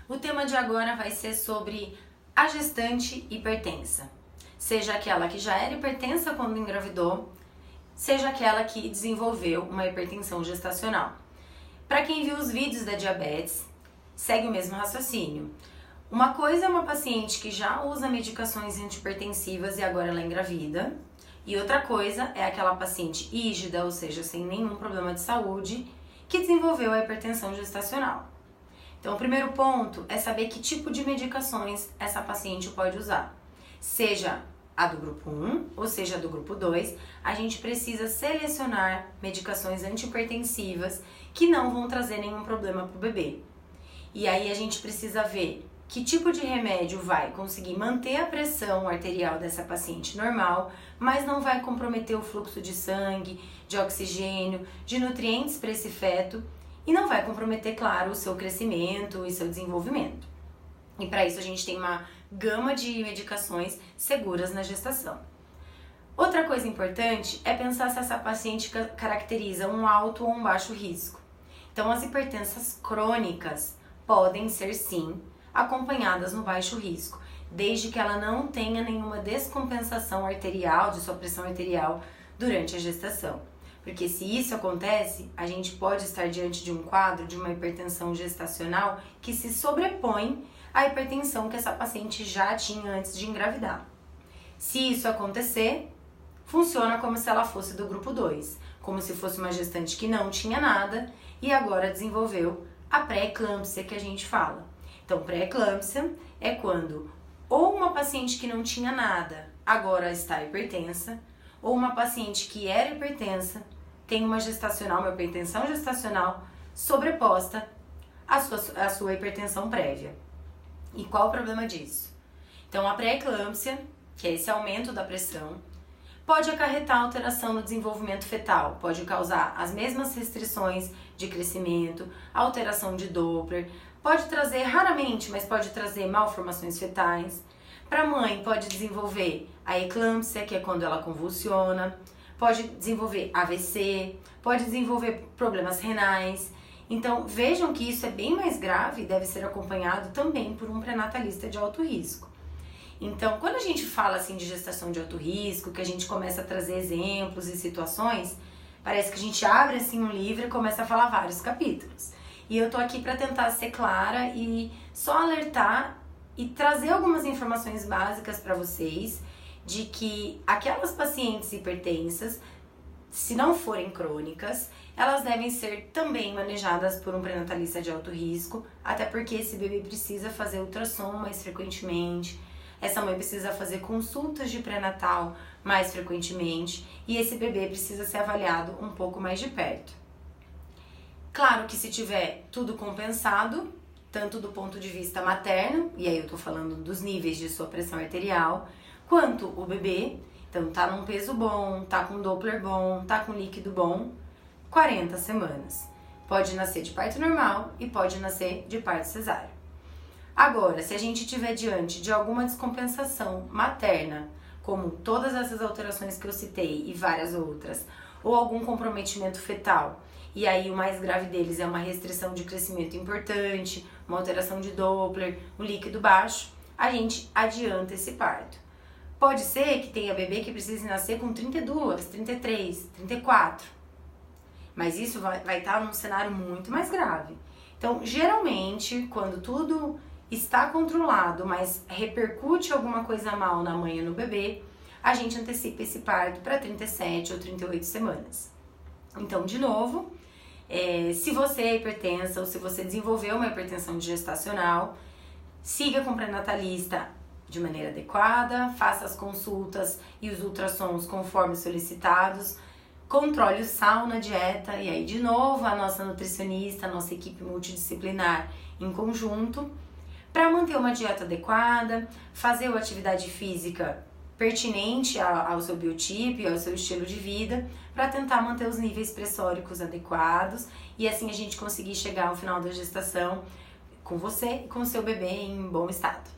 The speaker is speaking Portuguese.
O tema de agora vai ser sobre a gestante hipertensa. Seja aquela que já era hipertensa quando engravidou, seja aquela que desenvolveu uma hipertensão gestacional. Para quem viu os vídeos da diabetes, segue o mesmo raciocínio. Uma coisa é uma paciente que já usa medicações antihipertensivas e agora ela é engravida. E outra coisa é aquela paciente rígida, ou seja, sem nenhum problema de saúde, que desenvolveu a hipertensão gestacional. Então, o primeiro ponto é saber que tipo de medicações essa paciente pode usar. Seja a do grupo 1 ou seja a do grupo 2, a gente precisa selecionar medicações antihipertensivas que não vão trazer nenhum problema para o bebê. E aí a gente precisa ver que tipo de remédio vai conseguir manter a pressão arterial dessa paciente normal, mas não vai comprometer o fluxo de sangue, de oxigênio, de nutrientes para esse feto e não vai comprometer, claro, o seu crescimento e seu desenvolvimento. E para isso a gente tem uma gama de medicações seguras na gestação. Outra coisa importante é pensar se essa paciente caracteriza um alto ou um baixo risco. Então, as hipertensas crônicas podem ser, sim, acompanhadas no baixo risco, desde que ela não tenha nenhuma descompensação arterial, de sua pressão arterial, durante a gestação. Porque se isso acontece, a gente pode estar diante de um quadro de uma hipertensão gestacional que se sobrepõe à hipertensão que essa paciente já tinha antes de engravidar. Se isso acontecer, funciona como se ela fosse do grupo 2, como se fosse uma gestante que não tinha nada e agora desenvolveu a pré-eclâmpsia que a gente fala. Então, pré-eclâmpsia é quando ou uma paciente que não tinha nada agora está hipertensa, ou uma paciente que era hipertensa tem uma hipertensão gestacional sobreposta à sua hipertensão prévia. E qual o problema disso? Então, a pré-eclâmpsia, que é esse aumento da pressão, pode acarretar alteração no desenvolvimento fetal, pode causar as mesmas restrições de crescimento, alteração de Doppler, pode trazer, raramente, mas pode trazer malformações fetais. Para a mãe, pode desenvolver a eclâmpsia, que é quando ela convulsiona, pode desenvolver AVC, pode desenvolver problemas renais. Então, vejam que isso é bem mais grave e deve ser acompanhado também por um pré-natalista de alto risco. Então, quando a gente fala assim de gestação de alto risco, que a gente começa a trazer exemplos e situações, parece que a gente abre assim um livro e começa a falar vários capítulos. E eu tô aqui para tentar ser clara e só alertar e trazer algumas informações básicas para vocês de que aquelas pacientes hipertensas, se não forem crônicas, elas devem ser também manejadas por um pré-natalista de alto risco, até porque esse bebê precisa fazer ultrassom mais frequentemente, essa mãe precisa fazer consultas de pré-natal mais frequentemente e esse bebê precisa ser avaliado um pouco mais de perto. Claro que se tiver tudo compensado, tanto do ponto de vista materno, e aí eu tô falando dos níveis de sua pressão arterial, quanto o bebê, então tá num peso bom, tá com Doppler bom, tá com líquido bom, 40 semanas. Pode nascer de parto normal e pode nascer de parto cesáreo. Agora, se a gente estiver diante de alguma descompensação materna, como todas essas alterações que eu citei e várias outras, ou algum comprometimento fetal, e aí o mais grave deles é uma restrição de crescimento importante, uma alteração de Doppler, um líquido baixo, a gente adianta esse parto. Pode ser que tenha bebê que precise nascer com 32, 33, 34, mas isso vai estar num cenário muito mais grave. Então, geralmente, quando tudo está controlado, mas repercute alguma coisa mal na mãe ou no bebê, a gente antecipa esse parto para 37 ou 38 semanas. Então, de novo, se você é hipertensa ou se você desenvolveu uma hipertensão gestacional, siga com o pré-natalista de maneira adequada, faça as consultas e os ultrassons conforme solicitados, controle o sal na dieta e aí, de novo, a nossa nutricionista, a nossa equipe multidisciplinar em conjunto, para manter uma dieta adequada, fazer uma atividade física pertinente ao seu biotipo e ao seu estilo de vida, para tentar manter os níveis pressóricos adequados e assim a gente conseguir chegar ao final da gestação com você e com o seu bebê em bom estado.